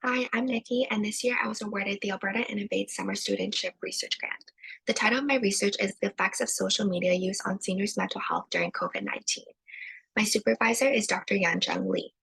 Hi, I'm Nikki, and this year I was awarded the Alberta Innovate Summer Studentship Research Grant. The title of my research is The Effects of Social Media Use on Seniors' Mental Health During COVID-19. My supervisor is Dr. Yanjung Lee.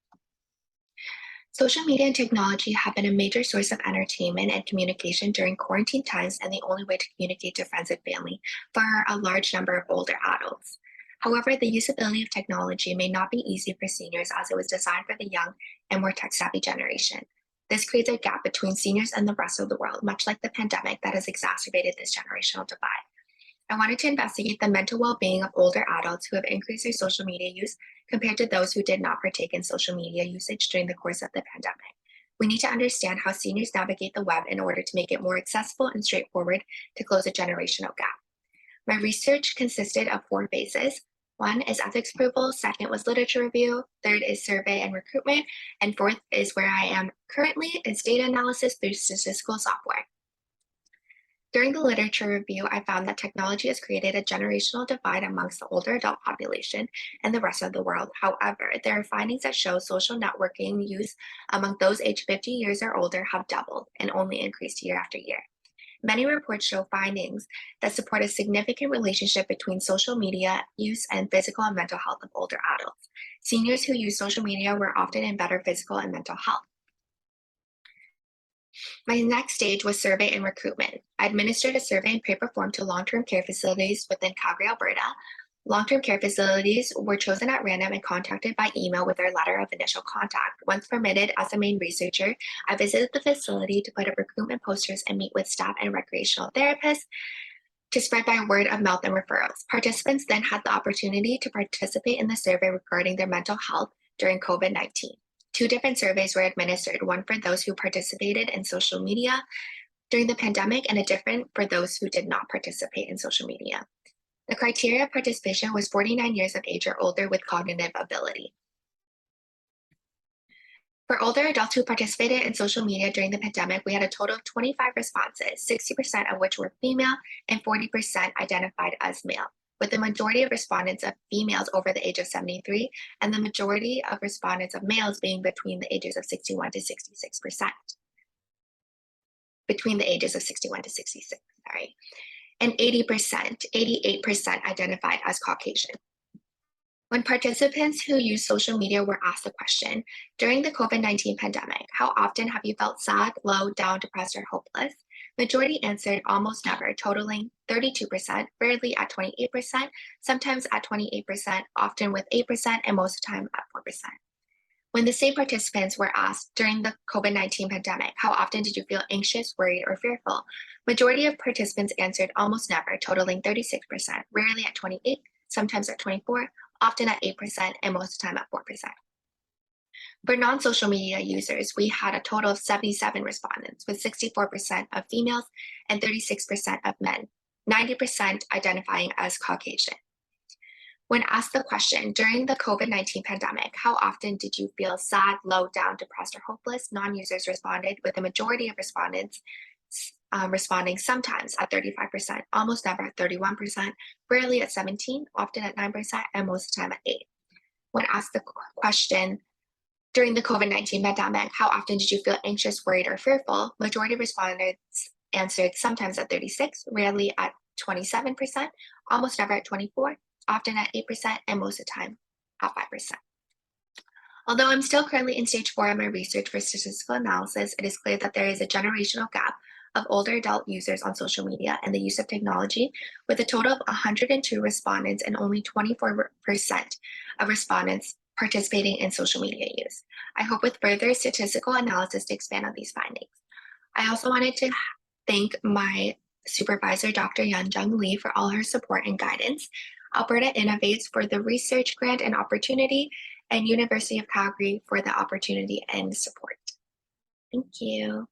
Social media and technology have been a major source of entertainment and communication during quarantine times and the only way to communicate to friends and family for a large number of older adults. However, the usability of technology may not be easy for seniors as it was designed for the young and more tech-savvy generation. This creates a gap between seniors and the rest of the world, much like the pandemic that has exacerbated this generational divide. I wanted to investigate the mental well-being of older adults who have increased their social media use compared to those who did not partake in social media usage during the course of the pandemic. We need to understand how seniors navigate the web in order to make it more accessible and straightforward to close a generational gap. My research consisted of four phases. One is ethics approval, second was literature review, third is survey and recruitment, and fourth is where I am currently is data analysis through statistical software. During the literature review, I found that technology has created a generational divide amongst the older adult population and the rest of the world. However, there are findings that show social networking use among those aged 50 years or older have doubled and only increased year after year. Many reports show findings that support a significant relationship between social media use and physical and mental health of older adults. Seniors who use social media were often in better physical and mental health. My next stage was survey and recruitment. I administered a survey in paper form to long-term care facilities within Calgary, Alberta. Long-term care facilities were chosen at random and contacted by email with their letter of initial contact. Once permitted, as a main researcher, I visited the facility to put up recruitment posters and meet with staff and recreational therapists to spread by word of mouth and referrals. Participants then had the opportunity to participate in the survey regarding their mental health during COVID-19. Two different surveys were administered, one for those who participated in social media during the pandemic and a different for those who did not participate in social media. The criteria of participation was 49 years of age or older with cognitive ability. For older adults who participated in social media during the pandemic, we had a total of 25 responses, 60% of which were female and 40% identified as male, with the majority of respondents of females over the age of 73 and the majority of respondents of males being between the ages of 61 to 66%. Between the ages of 61 to 66, sorry. And 88% identified as Caucasian. When participants who use social media were asked the question, during the COVID-19 pandemic, how often have you felt sad, low, down, depressed, or hopeless? Majority answered almost never, totaling 32%, rarely at 28%, sometimes at 28%, often with 8%, and most of the time at 4%. When the same participants were asked during the COVID-19 pandemic, how often did you feel anxious, worried, or fearful? Majority of participants answered almost never, totaling 36%, rarely at 28%, sometimes at 24%, often at 8%, and most of the time at 4%. For non-social media users, we had a total of 77 respondents, with 64% of females and 36% of men, 90% identifying as Caucasian. When asked the question, during the COVID-19 pandemic, how often did you feel sad, low, down, depressed, or hopeless? Non-users responded, with the majority of respondents responding sometimes at 35%, almost never at 31%, rarely at 17%, often at 9%, and most of the time at 8%. When asked the question, during the COVID-19 pandemic, how often did you feel anxious, worried, or fearful? Majority of respondents answered sometimes at 36%, rarely at 27%, almost never at 24%, often at 8%, and most of the time at 5%. Although I'm still currently in stage 4 of my research for statistical analysis, it is clear that there is a generational gap of older adult users on social media and the use of technology, with a total of 102 respondents and only 24% of respondents participating in social media use. I hope with further statistical analysis to expand on these findings. I also wanted to thank my supervisor, Dr. Yanjung Lee, for all her support and guidance, Alberta Innovates for the research grant and opportunity, and University of Calgary for the opportunity and support. Thank you.